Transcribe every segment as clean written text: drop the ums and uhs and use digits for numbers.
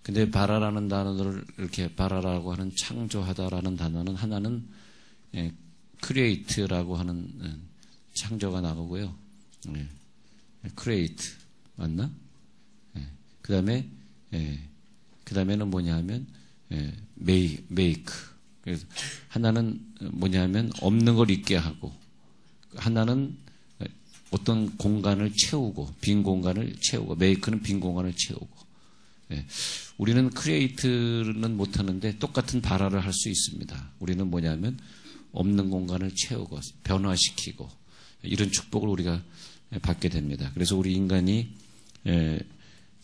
근데 바라라는 단어를 이렇게 바라라고 하는 창조하다라는 단어는 하나는 create라고 하는 창조가 나오고요. create 맞나? 그다음에는 뭐냐면 make. 그래서 하나는 뭐냐면 없는 걸 있게 하고, 하나는 어떤 공간을 채우고, 빈 공간을 채우고, make는 빈 공간을 채우고. 우리는 create는 못하는데 똑같은 발화를 할 수 있습니다. 우리는 뭐냐면 없는 공간을 채우고 변화시키고 이런 축복을 우리가 받게 됩니다. 그래서 우리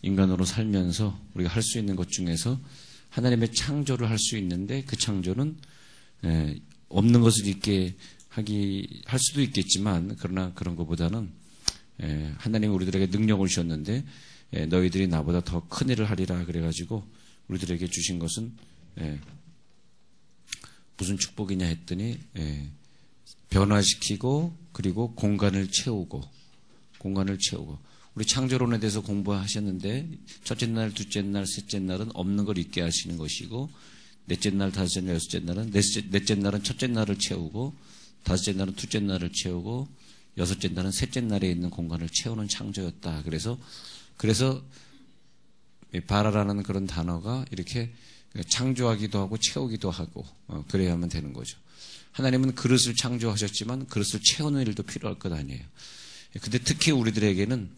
인간으로 살면서 우리가 할 수 있는 것 중에서 하나님의 창조를 할 수 있는데, 그 창조는 없는 것을 있게 할 수도 있겠지만, 그러나 그런 것보다는 하나님이 우리들에게 능력을 주셨는데 너희들이 나보다 더 큰 일을 하리라 그래가지고 우리들에게 주신 것은 무슨 축복이냐 했더니 변화시키고, 그리고 공간을 채우고. 우리 창조론에 대해서 공부하셨는데, 첫째 날, 둘째 날, 셋째 날은 없는 걸 있게 하시는 것이고, 넷째 날, 다섯째 날, 여섯째 날은 넷째 날은 첫째 날을 채우고, 다섯째 날은 둘째 날을 채우고, 여섯째 날은 셋째 날에 있는 공간을 채우는 창조였다. 그래서 바라라는 그런 단어가 이렇게 창조하기도 하고 채우기도 하고 그래야 하면 되는 거죠. 하나님은 그릇을 창조하셨지만 그릇을 채우는 일도 필요할 것 아니에요. 근데 특히 우리들에게는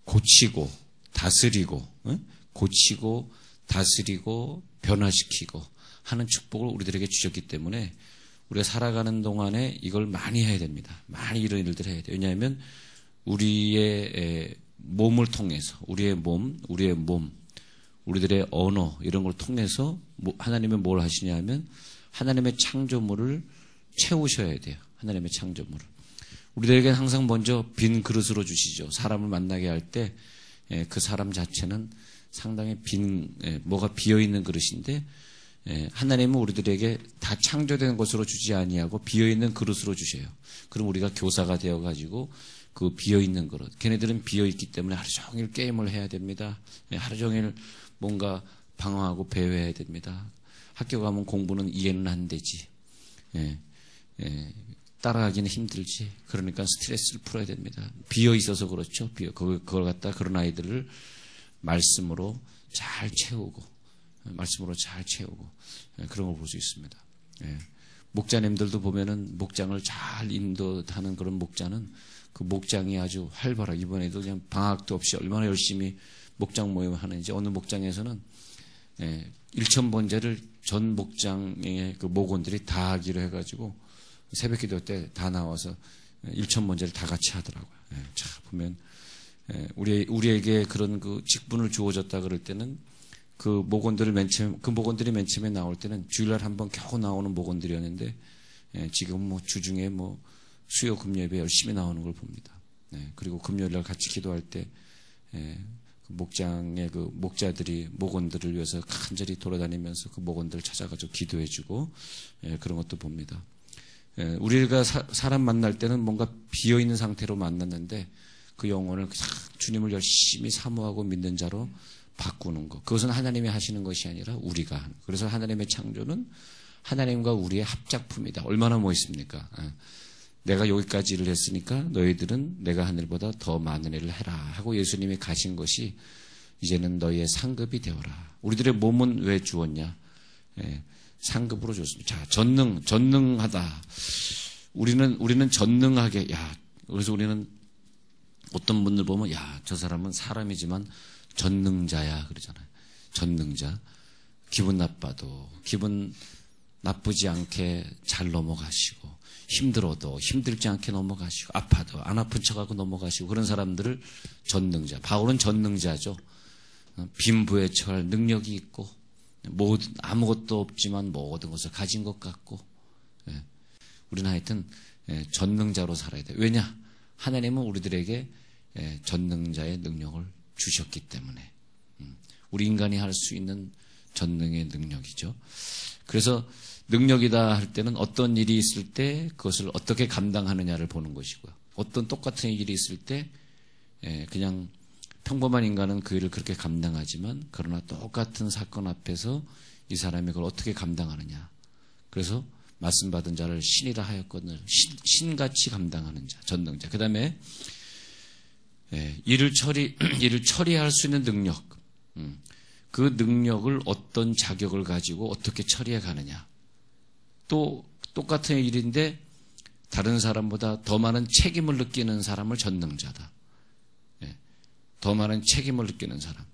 고치고 다스리고 변화시키고 하는 축복을 우리들에게 주셨기 때문에 우리가 살아가는 동안에 이걸 많이 해야 됩니다. 많이 이런 일들을 해야 돼요. 왜냐하면 우리의 몸을 통해서, 우리들의 언어 이런 걸 통해서 하나님은 뭘 하시냐면 하나님의 창조물을 채우셔야 돼요. 하나님의 창조물을. 우리들에게 항상 먼저 빈 그릇으로 주시죠. 사람을 만나게 할 때 그 사람 자체는 상당히 뭐가 비어있는 그릇인데, 하나님은 우리들에게 다 창조된 것으로 주지 아니하고 비어있는 그릇으로 주셔요. 그럼 우리가 교사가 되어가지고 그 비어있는 그릇, 걔네들은 비어있기 때문에 하루 종일 게임을 해야 됩니다. 하루 종일 뭔가 방황하고 배회해야 됩니다. 학교 가면 공부는 이해는 안 되지. 따라가기는 힘들지. 그러니까 스트레스를 풀어야 됩니다. 비어있어서 그렇죠. 그걸 갖다 그런 아이들을 말씀으로 잘 채우고 그런 걸 볼 수 있습니다. 목자님들도 보면은 목장을 잘 인도하는 그런 목자는 그 목장이 아주 활발하게, 이번에도 그냥 방학도 없이 얼마나 열심히 목장 모임을 하는지, 어느 목장에서는 1,000번제를 전 목장의 그 목원들이 다 하기로 해가지고 새벽 기도 때 다 나와서 1,000번제를 다 같이 하더라고요. 자, 보면 우리에게 그런 그 직분을 주어졌다 그럴 때는 그 목원들이 맨 처음에 나올 때는 주일날 한 번 겨우 나오는 목원들이었는데, 지금 주중에 수요 금요일에 열심히 나오는 걸 봅니다. 그리고 금요일날 같이 기도할 때 그 목장의 그 목원들을 위해서 간절히 돌아다니면서 그 목원들을 찾아가지고 기도해주고 그런 것도 봅니다. 우리가 사람 만날 때는 뭔가 비어있는 상태로 만났는데 그 영혼을 주님을 열심히 사모하고 믿는 자로 바꾸는 것, 그것은 하나님이 하시는 것이 아니라 우리가 하는. 그래서 하나님의 창조는 하나님과 우리의 합작품이다. 얼마나 멋있습니까? 내가 여기까지 일을 했으니까 너희들은 내가 한 일보다 더 많은 일을 해라 하고 예수님이 가신 것이 이제는 너희의 상급이 되어라. 우리들의 몸은 왜 주었냐? 상급으로 줬습니다. 자, 전능하다. 우리는 전능하게, 그래서 우리는 어떤 분들 보면, 저 사람은 사람이지만 전능자야 그러잖아요. 전능자. 기분 나빠도 기분 나쁘지 않게 잘 넘어가시고, 힘들어도 힘들지 않게 넘어가시고, 아파도 안 아픈 척하고 넘어가시고, 그런 사람들을 전능자. 바울은 전능자죠. 빈부에 처할 능력이 있고, 아무것도 없지만 모든 것을 가진 것 같고, 우리는 하여튼 전능자로 살아야 돼요. 왜냐? 하나님은 우리들에게 전능자의 능력을 주셨기 때문에. 우리 인간이 할 수 있는 전능의 능력이죠. 그래서 능력이다 할 때는 어떤 일이 있을 때 그것을 어떻게 감당하느냐를 보는 것이고요. 어떤 똑같은 일이 있을 때 그냥 평범한 인간은 그 일을 그렇게 감당하지만 그러나 똑같은 사건 앞에서 이 사람이 그걸 어떻게 감당하느냐. 그래서 말씀 받은 자를 신이라 하였거늘 신같이 감당하는 자, 전능자. 그 다음에 일을 처리할 수 있는 능력. 그 능력을 어떤 자격을 가지고 어떻게 처리해 가느냐. 또 똑같은 일인데 다른 사람보다 더 많은 책임을 느끼는 사람을 전능자다. 더 많은 책임을 느끼는 사람.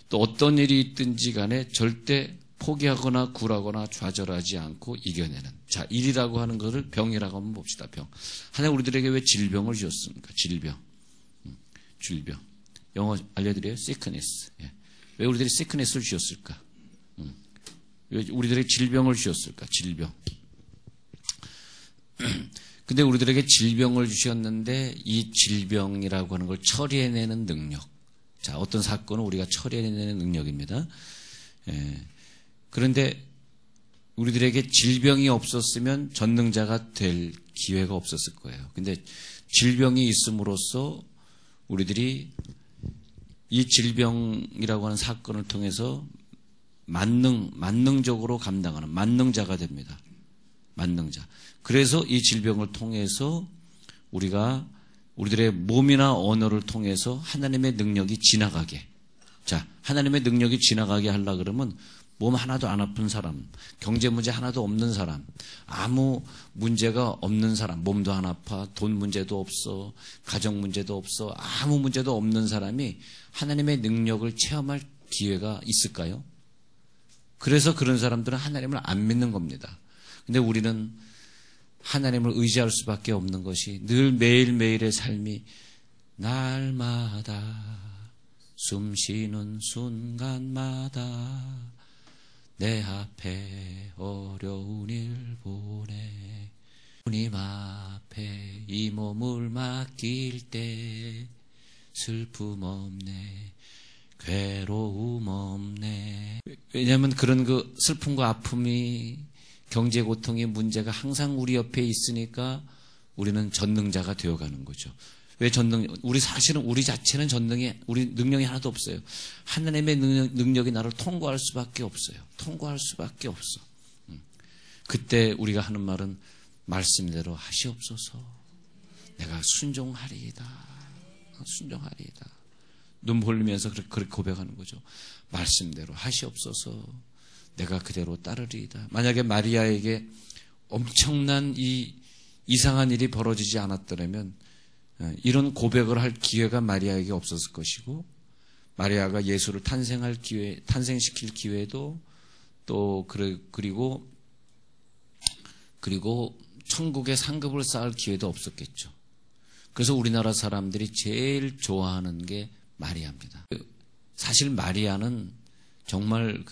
또 어떤 일이 있든지 간에 절대 포기하거나 굴하거나 좌절하지 않고 이겨내는. 자, 일이라고 하는 것을 병이라고 한번 봅시다. 병. 하나님 우리들에게 왜 질병을 주셨습니까? 질병. 영어 알려드려요? sickness. 왜 우리들이 sickness를 주셨을까? 왜 우리들에게 질병을 주셨을까? 질병. 근데 우리들에게 질병을 주셨는데 이 질병이라고 하는 걸 처리해내는 능력. 자, 어떤 사건을 우리가 처리해내는 능력입니다. 그런데 우리들에게 질병이 없었으면 전능자가 될 기회가 없었을 거예요. 근데 질병이 있음으로써 우리들이 이 질병이라고 하는 사건을 통해서 만능적으로 감당하는 만능자가 됩니다. 만능자. 그래서 이 질병을 통해서 우리들의 몸이나 언어를 통해서 하나님의 능력이 지나가게. 자, 하나님의 능력이 지나가게 하려고 그러면 몸 하나도 안 아픈 사람, 경제 문제 하나도 없는 사람, 아무 문제가 없는 사람, 몸도 안 아파, 돈 문제도 없어, 가정 문제도 없어, 아무 문제도 없는 사람이 하나님의 능력을 체험할 기회가 있을까요? 그래서 그런 사람들은 하나님을 안 믿는 겁니다. 근데 우리는 하나님을 의지할 수밖에 없는 것이 늘 매일매일의 삶이 날마다 숨 쉬는 순간마다 내 앞에 어려운 일 보내 주님 앞에 이 몸을 맡길 때 슬픔 없네 괴로움 없네. 왜냐하면 그런 그 슬픔과 아픔이 경제 고통의 문제가 항상 우리 옆에 있으니까 우리는 전능자가 되어가는 거죠. 왜 우리 사실은 우리 자체는 우리 능력이 하나도 없어요. 하나님의 능력이 나를 통과할 수밖에 없어요. 통과할 수밖에 없어. 그때 우리가 하는 말은 말씀대로 하시옵소서. 내가 순종하리이다. 순종하리이다. 눈 흘리면서 그렇게 고백하는 거죠. 말씀대로 하시옵소서. 내가 그대로 따르리이다. 만약에 마리아에게 엄청난 이 이상한 일이 벌어지지 않았더라면 이런 고백을 할 기회가 마리아에게 없었을 것이고 마리아가 예수를 탄생시킬 기회도 또 그리고 천국의 상급을 쌓을 기회도 없었겠죠. 그래서 우리나라 사람들이 제일 좋아하는 게 마리아입니다. 사실 마리아는 정말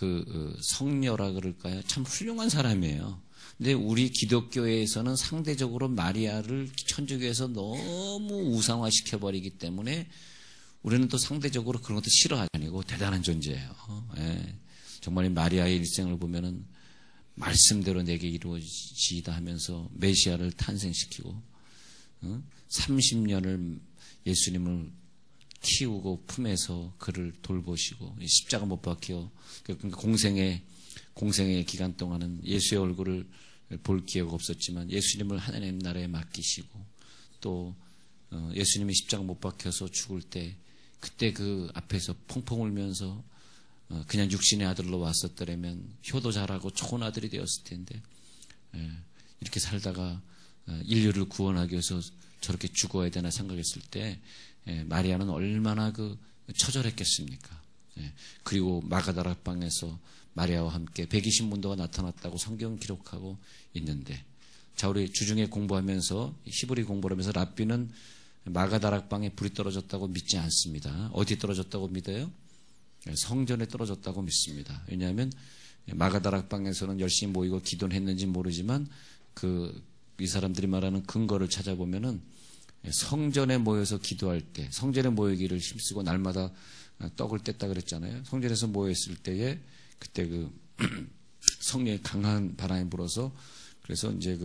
성녀라 그럴까요? 참 훌륭한 사람이에요. 근데 우리 기독교에서는 상대적으로 마리아를 천주교에서 너무 우상화시켜버리기 때문에 우리는 또 상대적으로 그런 것도 싫어하고 대단한 존재예요. 정말 마리아의 일생을 보면은 말씀대로 내게 이루어지다 하면서 메시아를 탄생시키고 30년을 예수님을 키우고 품에서 그를 돌보시고 십자가 못 박혀 공생의 기간 동안은 예수의 얼굴을 볼 기회가 없었지만 예수님을 하나님 나라에 맡기시고 또 예수님이 십자가 못 박혀서 죽을 때 그때 그 앞에서 펑펑 울면서 그냥 육신의 아들로 왔었더라면 효도 잘하고 좋은 아들이 되었을 텐데 이렇게 살다가 인류를 구원하기 위해서 저렇게 죽어야 되나 생각했을 때 마리아는 얼마나 처절했겠습니까? 그리고 마가다락방에서 마리아와 함께 120문도가 나타났다고 성경 기록하고 있는데, 자, 우리 주중에 공부하면서 히브리 공부를 하면서 랍비는 마가다락방에 불이 떨어졌다고 믿지 않습니다. 어디 떨어졌다고 믿어요? 성전에 떨어졌다고 믿습니다. 왜냐하면 마가다락방에서는 열심히 모이고 기도는 했는지 모르지만 이 사람들이 말하는 근거를 찾아보면은 성전에 모여서 기도할 때, 성전에 모이기를 힘쓰고 날마다 떡을 뗐다 그랬잖아요. 성전에서 모였을 때에 그때 성령의 강한 바람이 불어서 그래서 이제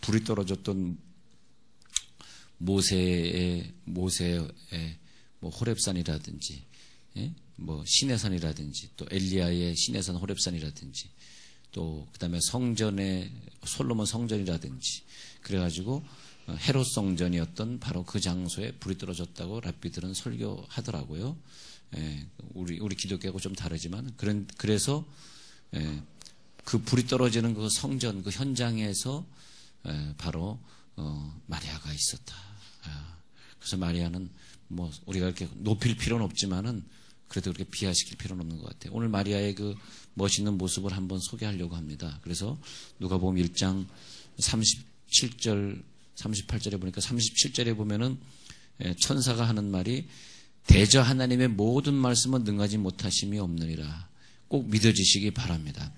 불이 떨어졌던 모세의 뭐 호렙산이라든지, 예? 뭐 시내산이라든지, 또 엘리야의 시내산 호렙산이라든지, 또 그다음에 성전의 솔로몬 성전이라든지, 그래가지고 헤롯 성전이었던 바로 그 장소에 불이 떨어졌다고 랍비들은 설교하더라고요. 예, 우리 기독교하고 좀 다르지만 그래서 그 불이 떨어지는 그 성전 그 현장에서 바로 마리아가 있었다. 그래서 마리아는 뭐 우리가 이렇게 높일 필요는 없지만은 그래도 그렇게 비하시킬 필요는 없는 것 같아요. 오늘 마리아의 그 멋있는 모습을 한번 소개하려고 합니다. 그래서 누가복음 1장 37절 38절에 보니까 37절에 보면은 천사가 하는 말이 대저 하나님의 모든 말씀은 능하지 못하심이 없느니라. 꼭 믿어지시기 바랍니다.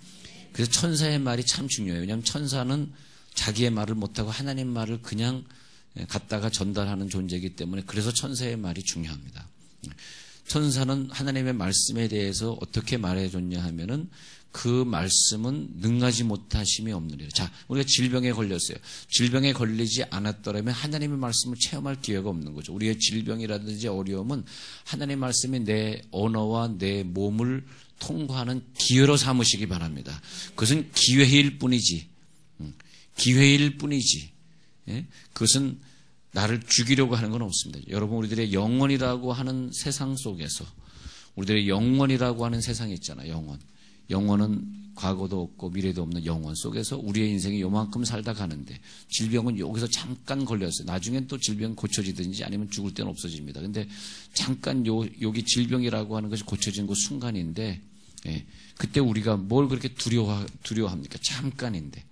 그래서 천사의 말이 참 중요해요. 왜냐하면 천사는 자기의 말을 못하고 하나님 말을 그냥 갖다가 전달하는 존재이기 때문에 그래서 천사의 말이 중요합니다. 천사는 하나님의 말씀에 대해서 어떻게 말해줬냐 하면은 그 말씀은 능하지 못하심이 없느니라. 자, 우리가 질병에 걸렸어요. 질병에 걸리지 않았더라면 하나님의 말씀을 체험할 기회가 없는 거죠. 우리의 질병이라든지 어려움은 하나님의 말씀이 내 언어와 내 몸을 통과하는 기회로 삼으시기 바랍니다. 그것은 기회일 뿐이지. 기회일 뿐이지. 예? 그것은 나를 죽이려고 하는 건 없습니다. 여러분, 우리들의 영원이라고 하는 세상 속에서, 우리들의 영원이라고 하는 세상이 있잖아요. 영원. 영원은 과거도 없고 미래도 없는 영원 속에서 우리의 인생이 요만큼 살다 가는데 질병은 여기서 잠깐 걸렸어요. 나중엔 또 질병 고쳐지든지 아니면 죽을 때는 없어집니다. 근데 잠깐 여기 질병이라고 하는 것이 고쳐진 그 순간인데, 예, 그때 우리가 뭘 그렇게 두려워합니까? 잠깐인데.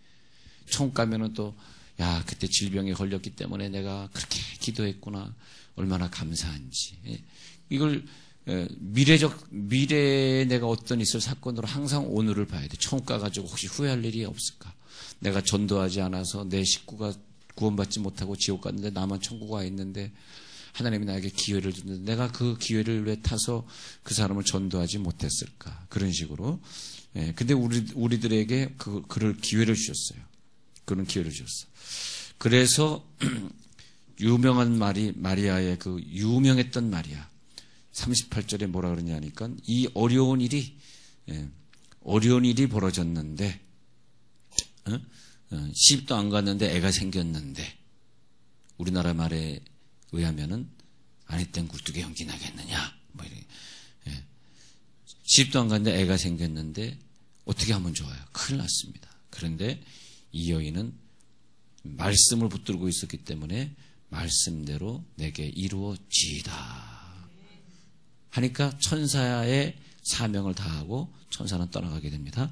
천국 가면은 또, 야, 그때 질병에 걸렸기 때문에 내가 그렇게 기도했구나. 얼마나 감사한지. 예, 이걸 미래에 내가 어떤 있을 사건으로 항상 오늘을 봐야 돼. 천국 가가지고 혹시 후회할 일이 없을까? 내가 전도하지 않아서 내 식구가 구원받지 못하고 지옥 갔는데 나만 천국 와 있는데 하나님이 나에게 기회를 줬는데 내가 그 기회를 왜 타서 그 사람을 전도하지 못했을까? 그런 식으로. 예, 근데 우리들에게 그럴 기회를 주셨어요. 그런 기회를 주셨어. 그래서 유명한 말이 마리아의 그 유명했던 말이야. 38절에 뭐라 그러냐니까 이 어려운 일이 벌어졌는데 시집도 안 갔는데 애가 생겼는데 우리나라 말에 의하면은 아니 땐 굴뚝에 연기 나겠느냐 뭐 이래. 시집도 안 갔는데 애가 생겼는데 어떻게 하면 좋아요? 큰일 났습니다. 그런데 이 여인은 말씀을 붙들고 있었기 때문에 말씀대로 내게 이루어지이다 하니까 천사의 사명을 다하고 천사는 떠나가게 됩니다.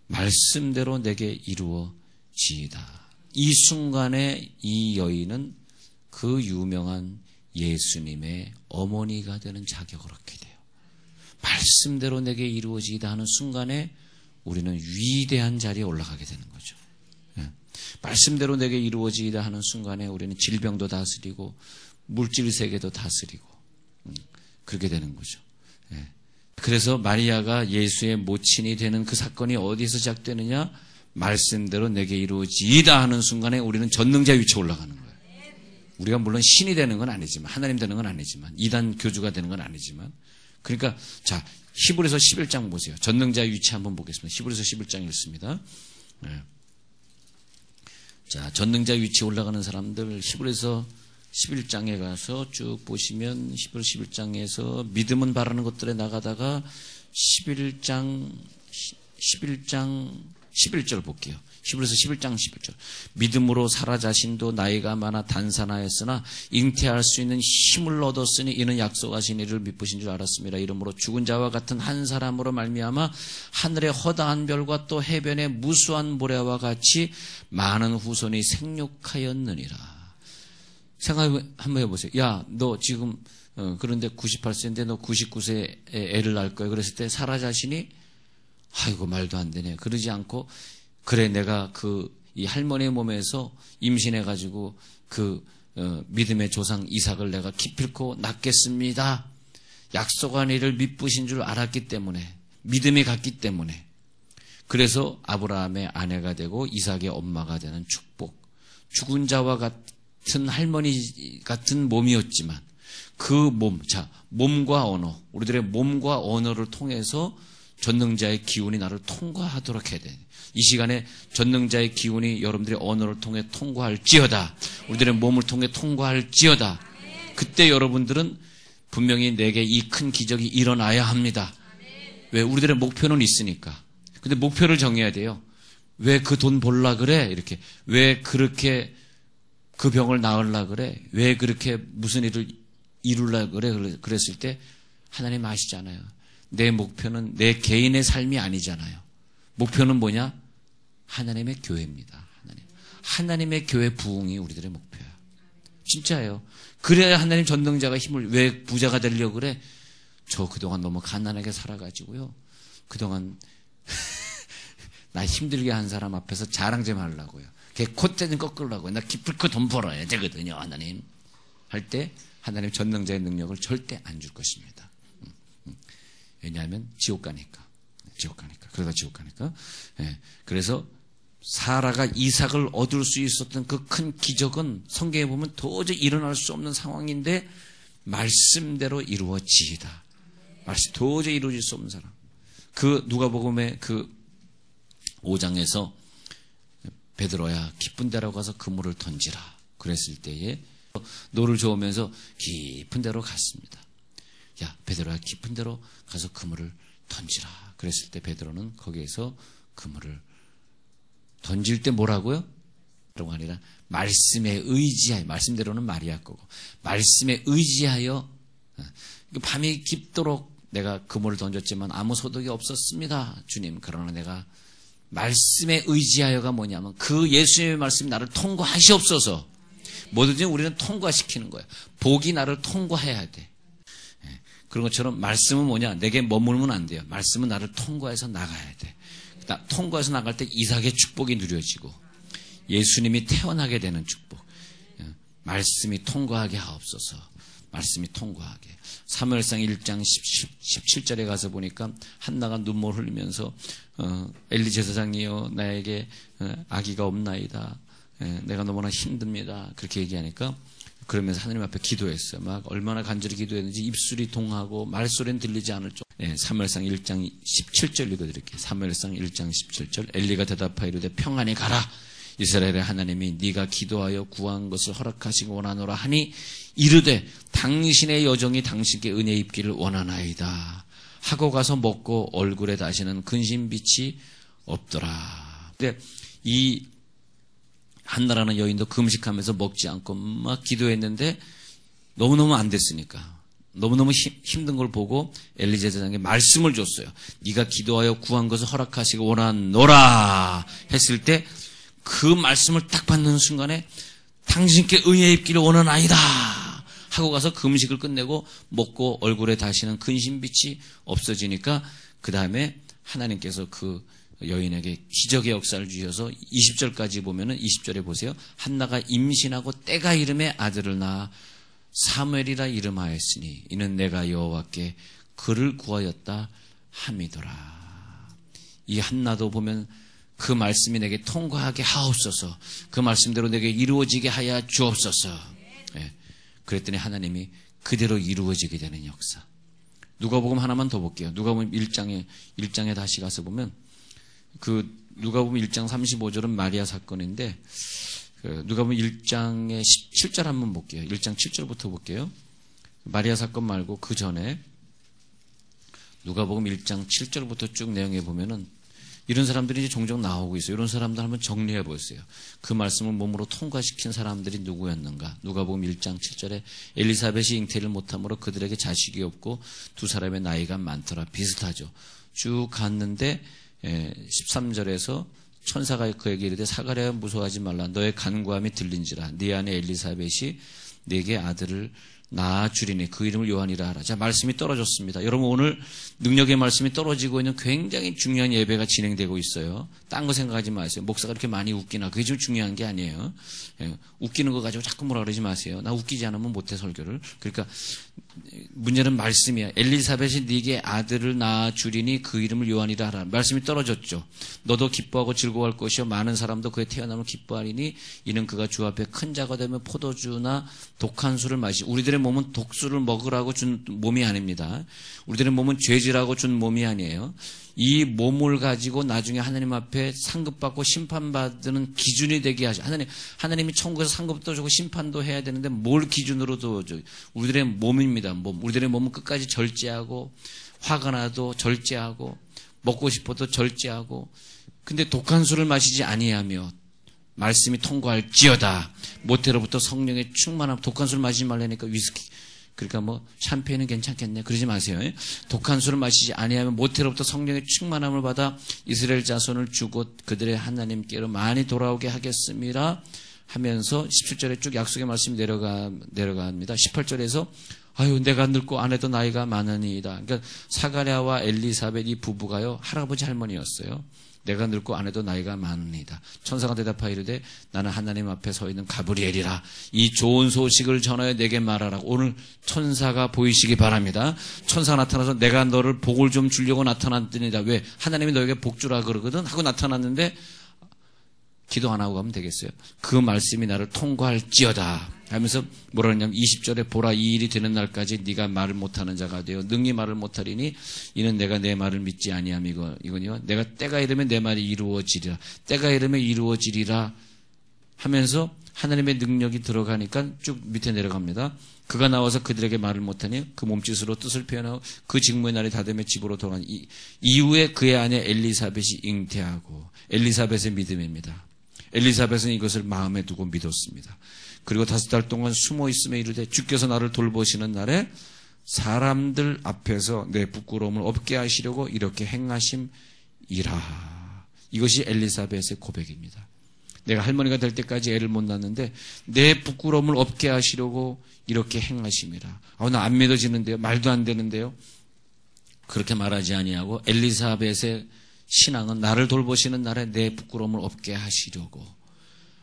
말씀대로 내게 이루어지이다. 이 순간에 이 여인은 그 유명한 예수님의 어머니가 되는 자격을 얻게 돼요. 말씀대로 내게 이루어지이다 하는 순간에 우리는 위대한 자리에 올라가게 되는 거죠. 말씀대로 내게 이루어지이다 하는 순간에 우리는 질병도 다스리고 물질 세계도 다스리고 그렇게 되는 거죠. 그래서 마리아가 예수의 모친이 되는 그 사건이 어디서 시작되느냐? 말씀대로 내게 이루어지이다 하는 순간에 우리는 전능자 위치에 올라가는 거예요. 우리가 물론 신이 되는 건 아니지만 하나님 되는 건 아니지만 이단 교주가 되는 건 아니지만 그러니까 자 히브리서 11장 보세요. 전능자 위치 한번 보겠습니다. 히브리서 11장 읽습니다. 자, 전능자 위치에 올라가는 사람들 히브리서 11장에 가서 쭉 보시면 히브리서 11장에서 믿음은 바라는 것들에 나가다가 11장 11절 볼게요. 히브리서 11장 11절. 믿음으로 사라 자신도 나이가 많아 단산하였으나 잉태할 수 있는 힘을 얻었으니 이는 약속하신 이를 미쁘신 줄 알았습니다. 이러므로 죽은 자와 같은 한 사람으로 말미암아 하늘의 허다한 별과 또 해변의 무수한 모래와 같이 많은 후손이 생육하였느니라. 생각 한번 해보세요. 야, 너 지금 그런데 98세인데 너 99세에 애를 낳을 거야. 그랬을 때 사라 자신이 아이고 말도 안 되네. 그러지 않고 그래 내가 이 할머니의 몸에서 임신해가지고 믿음의 조상 이삭을 내가 기필코 낳겠습니다. 약속한 이를 미쁘신 줄 알았기 때문에 믿음이 갔기 때문에 그래서 아브라함의 아내가 되고 이삭의 엄마가 되는 축복. 죽은 자와 같은 할머니 같은 몸이었지만 그 몸, 자, 몸과 언어, 우리들의 몸과 언어를 통해서 전능자의 기운이 나를 통과하도록 해야 돼. 이 시간에 전능자의 기운이 여러분들의 언어를 통해 통과할지어다. 우리들의 몸을 통해 통과할지어다. 그때 여러분들은 분명히 내게 이 큰 기적이 일어나야 합니다. 왜? 우리들의 목표는 있으니까. 근데 목표를 정해야 돼요. 왜 그 돈 벌라 그래? 이렇게. 왜 그렇게 그 병을 나으려 그래? 왜 그렇게 무슨 일을 이루려 그래? 그랬을 때 하나님 아시잖아요. 내 목표는 내 개인의 삶이 아니잖아요. 목표는 뭐냐? 하나님의 교회입니다. 하나님의 교회 부흥이 우리들의 목표야. 진짜예요. 그래야 하나님 전능자가 힘을, 왜 부자가 되려고 그래? 저 그동안 너무 가난하게 살아가지고요. 그동안 나 힘들게 한 사람 앞에서 자랑 좀 하려고요. 걔 콧대 좀 꺾으려고요. 나 기쁠 돈 벌어야 되거든요. 하나님. 할 때 하나님 전능자의 능력을 절대 안 줄 것입니다. 왜냐하면 지옥 가니까. 그러다 지옥 가니까. 예. 그래서 사라가 이삭을 얻을 수 있었던 그 큰 기적은 성경에 보면 도저히 일어날 수 없는 상황인데 말씀대로 이루어지이다. 도저히 이루어질 수 없는 사람. 그 누가복음의 그 5장에서 베드로야 깊은 데로 가서 그물을 던지라. 그랬을 때에 노를 저으면서 깊은 데로 갔습니다. 야, 베드로야 깊은 데로 가서 그물을 던지라. 그랬을 때 베드로는 거기에서 그물을 던질 때 뭐라고요? 그런 거 아니라 말씀에 의지하여, 말씀대로는 마리아 거고, 말씀에 의지하여 밤이 깊도록 내가 그물을 던졌지만 아무 소득이 없었습니다. 주님, 그러나 내가 말씀에 의지하여가 뭐냐면 그 예수님의 말씀이 나를 통과하시옵소서. 뭐든지 우리는 통과시키는 거예요. 복이 나를 통과해야 돼. 그런 것처럼 말씀은 뭐냐? 내게 머물면 안 돼요. 말씀은 나를 통과해서 나가야 돼. 통과해서 나갈 때 이삭의 축복이 누려지고 예수님이 태어나게 되는 축복. 말씀이 통과하게 하옵소서. 말씀이 통과하게. 사무엘상 1장 17절에 가서 보니까 한나가 눈물 흘리면서 엘리 제사장이여 나에게 아기가 없나이다. 내가 너무나 힘듭니다. 그렇게 얘기하니까 그러면서 하나님 앞에 기도했어요. 막 얼마나 간절히 기도했는지 입술이 동하고 말소리는 들리지 않을 정도. 사무엘상 1장 17절 읽어드릴게요. 사무엘상 1장 17절. 엘리가 대답하이르되 평안히 가라. 이스라엘의 하나님이 네가 기도하여 구한 것을 허락하시고 원하노라 하니 이르되 당신의 여정이 당신께 은혜 입기를 원하나이다 하고 가서 먹고 얼굴에 다시는 근심빛이 없더라. 근데 이 한나라는 여인도 금식하면서 먹지 않고 막 기도했는데 너무너무 안 됐으니까 너무너무 힘든 걸 보고 엘리 제사장에게 말씀을 줬어요. 네가 기도하여 구한 것을 허락하시고 원하노라 했을 때 그 말씀을 딱 받는 순간에 당신께 은혜 입기를 원하나이다 하고 가서 금식을 끝내고 먹고 얼굴에 다시는 근심빛이 없어지니까 그 다음에 하나님께서 그 여인에게 기적의 역사를 주셔서 20절까지 보면은 20절에 보세요. 한나가 임신하고 때가 이름에 아들을 낳아 사무엘이라 이름하였으니 이는 내가 여호와께 그를 구하였다 함이더라. 이 한나도 보면 그 말씀이 내게 통과하게 하옵소서. 그 말씀대로 내게 이루어지게 하여 주옵소서. 예. 그랬더니 하나님이 그대로 이루어지게 되는 역사. 누가복음 하나만 더 볼게요. 누가복음 1장에 다시 가서 보면 그 누가복음 1장 35절은 마리아 사건인데 누가복음 1장의 17절 한번 볼게요. 1장 7절부터 볼게요. 마리아 사건 말고 그 전에 누가복음 1장 7절부터 쭉 내용에 보면은 이런 사람들이 이제 종종 나오고 있어요. 이런 사람들 한번 정리해 보세요. 그 말씀을 몸으로 통과시킨 사람들이 누구였는가? 누가복음 1장 7절에 엘리사벳이 잉태를 못함으로 그들에게 자식이 없고 두 사람의 나이가 많더라. 비슷하죠. 쭉 갔는데 13절에서 천사가 그에게 이르되 사가랴 무서워하지 말라. 너의 간구함이 들린지라. 네 안에 엘리사벳이 네게 아들을 낳아주리니 그 이름을 요한이라 하라. 자, 말씀이 떨어졌습니다. 여러분 오늘 능력의 말씀이 떨어지고 있는 굉장히 중요한 예배가 진행되고 있어요. 딴 거 생각하지 마세요. 목사가 이렇게 많이 웃기나 그게 좀 중요한 게 아니에요. 웃기는 거 가지고 자꾸 뭐라 그러지 마세요. 나 웃기지 않으면 못해 설교를. 그러니까 문제는 말씀이야. 엘리사벳이 네게 아들을 낳아주리니 그 이름을 요한이라 하라. 말씀이 떨어졌죠. 너도 기뻐하고 즐거워할 것이요 많은 사람도 그의 태어남을 기뻐하리니 이는 그가 주 앞에 큰 자가 되면 포도주나 독한 술을 마시. 우리들의 몸은 독수를 먹으라고 준 몸이 아닙니다. 우리들의 몸은 죄지라고 준 몸이 아니에요. 이 몸을 가지고 나중에 하나님 앞에 상급받고 심판받는 기준이 되게 하죠. 하나님이 천국에서 상급도 주고 심판도 해야 되는데 뭘 기준으로 둬줘? 우리들의 몸입니다. 우리들의 몸은 끝까지 절제하고 화가 나도 절제하고 먹고 싶어도 절제하고 근데 독한 술을 마시지 아니하며 말씀이 통과할지어다. 모태로부터 성령의 충만함. 독한 술 마시지 말라니까 위스키 그러니까 뭐 샴페인은 괜찮겠네. 그러지 마세요. 독한 술을 마시지 아니하면 모태로부터 성령의 충만함을 받아 이스라엘 자손을 주고 그들의 하나님께로 많이 돌아오게 하겠습니다. 하면서 17절에 쭉 약속의 말씀이 내려갑니다. 18절에서 아유 내가 늙고 아내도 나이가 많으니이다. 그러니까 사가랴와 엘리사벳 이 부부가요 할아버지 할머니였어요. 내가 늙고 아내도 나이가 많으니이다. 천사가 대답하여 이르되 나는 하나님 앞에 서 있는 가브리엘이라. 이 좋은 소식을 전하여 내게 말하라고. 오늘 천사가 보이시기 바랍니다. 천사가 나타나서 내가 너를 복을 좀 주려고 나타났더니다. 왜? 하나님이 너에게 복 주라 그러거든 하고 나타났는데 기도 안 하고 가면 되겠어요? 그 말씀이 나를 통과할지어다 하면서 뭐라 그러냐면 20절에 보라 이 일이 되는 날까지 네가 말을 못하는 자가 되어 능히 말을 못하리니 이는 내가 내 말을 믿지 아니함 이거니와 내가 때가 이르면 내 말이 이루어지리라. 때가 이르면 이루어지리라 하면서 하나님의 능력이 들어가니까 쭉 밑에 내려갑니다. 그가 나와서 그들에게 말을 못하니 그 몸짓으로 뜻을 표현하고 그 직무의 날이 다 되며 집으로 돌아가니 이후에 그의 아내 엘리사벳이 잉태하고 엘리사벳의 믿음입니다. 엘리사벳은 이것을 마음에 두고 믿었습니다. 그리고 5달 동안 숨어 있으며 이르되 주께서 나를 돌보시는 날에 사람들 앞에서 내 부끄러움을 없게 하시려고 이렇게 행하심이라. 이것이 엘리사벳의 고백입니다. 내가 할머니가 될 때까지 애를 못 낳는데 내 부끄러움을 없게 하시려고 이렇게 행하심이라. 나 안 믿어지는데요. 말도 안 되는데요. 그렇게 말하지 아니하고 엘리사벳의 신앙은 나를 돌보시는 날에 내 부끄러움을 없게 하시려고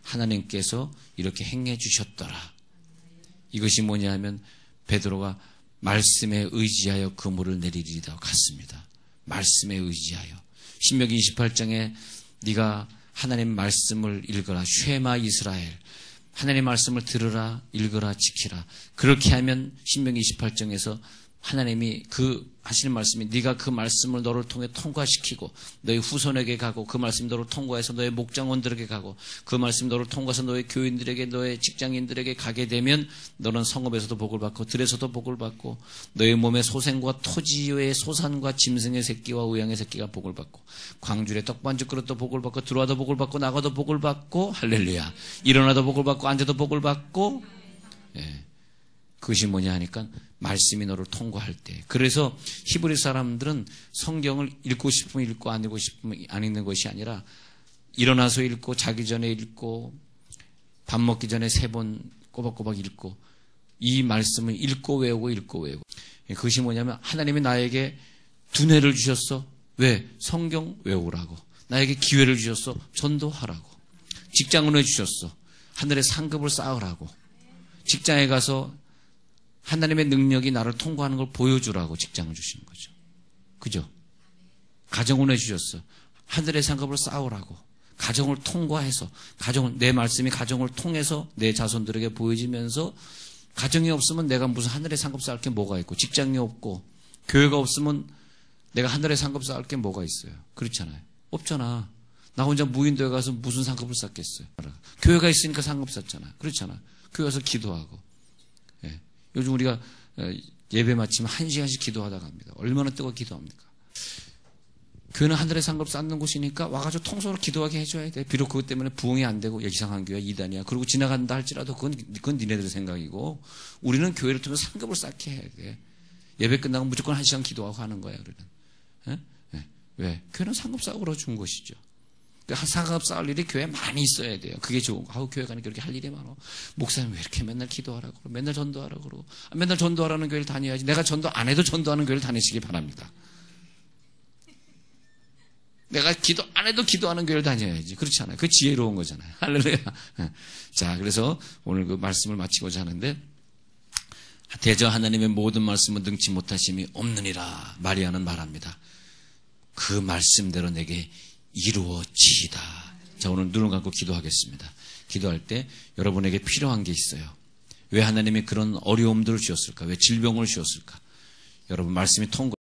하나님께서 이렇게 행해 주셨더라. 이것이 뭐냐 하면 베드로가 말씀에 의지하여 그물을 내리리다 같습니다. 말씀에 의지하여. 신명기 28장에 네가 하나님 말씀을 읽어라. 쉐마 이스라엘. 하나님 말씀을 들으라, 읽어라, 지키라. 그렇게 하면 신명기 28장에서 하나님이 하시는 말씀이 네가 그 말씀을 너를 통해 통과시키고 너의 후손에게 가고 그 말씀 너를 통과해서 너의 목장원들에게 가고 그 말씀 너를 통과해서 너의 교인들에게 너의 직장인들에게 가게 되면 너는 성읍에서도 복을 받고 들에서도 복을 받고 너의 몸의 소생과 토지의 소산과 짐승의 새끼와 우양의 새끼가 복을 받고 광줄의 떡반죽 그릇도 복을 받고 들어와도 복을 받고 나가도 복을 받고 할렐루야 일어나도 복을 받고 앉아도 복을 받고 그것이 뭐냐 하니까 말씀이 너를 통과할 때. 그래서 히브리 사람들은 성경을 읽고 싶으면 읽고 안 읽고 싶으면 안 읽는 것이 아니라 일어나서 읽고 자기 전에 읽고 밥 먹기 전에 3번 꼬박꼬박 읽고 이 말씀을 읽고 외우고 읽고 외우고. 그것이 뭐냐면 하나님이 나에게 두뇌를 주셨어. 왜? 성경 외우라고. 나에게 기회를 주셨어. 전도하라고. 직장을 해주셨어. 하늘의 상급을 쌓으라고. 직장에 가서 하나님의 능력이 나를 통과하는 걸 보여주라고 직장을 주시는 거죠. 그죠? 가정을 해주셨어. 하늘의 상급을 쌓으라고. 가정을 통과해서, 내 말씀이 가정을 통해서 내 자손들에게 보여지면서 가정이 없으면 내가 무슨 하늘의 상급 쌓을 게 뭐가 있고, 직장이 없고, 교회가 없으면 내가 하늘의 상급 쌓을 게 뭐가 있어요. 그렇잖아요. 없잖아. 나 혼자 무인도에 가서 무슨 상급을 쌓겠어요. 교회가 있으니까 상급 쌓잖아. 그렇잖아. 교회 와서 기도하고. 요즘 우리가 예배 마치면 1시간씩 기도하다가 합니다. 얼마나 뜨거워 기도합니까? 교회는 하늘의 상급 쌓는 곳이니까 와가지고 통솔을 기도하게 해줘야 돼. 비록 그것 때문에 부흥이 안 되고 이상한 교회 이단이야. 그리고 지나간다 할지라도 그건 니네들의 생각이고 우리는 교회를 통해서 상급을 쌓게 해야 돼. 예배 끝나고 무조건 1시간 기도하고 하는 거야. 우리는. 왜? 교회는 상급 쌓으러 준 것이죠. 상급 쌓을 일이 교회에 많이 있어야 돼요. 그게 좋은 거. 교회 가니까 이렇게 할 일이 많아. 목사님 왜 이렇게 맨날 기도하라고 그러고 맨날 전도하라고 그러고 맨날 전도하라는 교회를 다녀야지. 내가 전도 안 해도 전도하는 교회를 다니시기 바랍니다. 내가 기도 안 해도 기도하는 교회를 다녀야지. 그렇지 않아요? 그 지혜로운 거잖아요. 할렐루야. 자, 그래서 오늘 그 말씀을 마치고자 하는데 대저 하나님의 모든 말씀은 능치 못하심이 없느니라 마리아는 말합니다. 그 말씀대로 내게 이루어지이다. 자, 오늘 눈을 감고 기도하겠습니다. 기도할 때 여러분에게 필요한 게 있어요. 왜 하나님이 그런 어려움들을 주었을까? 왜 질병을 주었을까? 여러분 말씀이 통과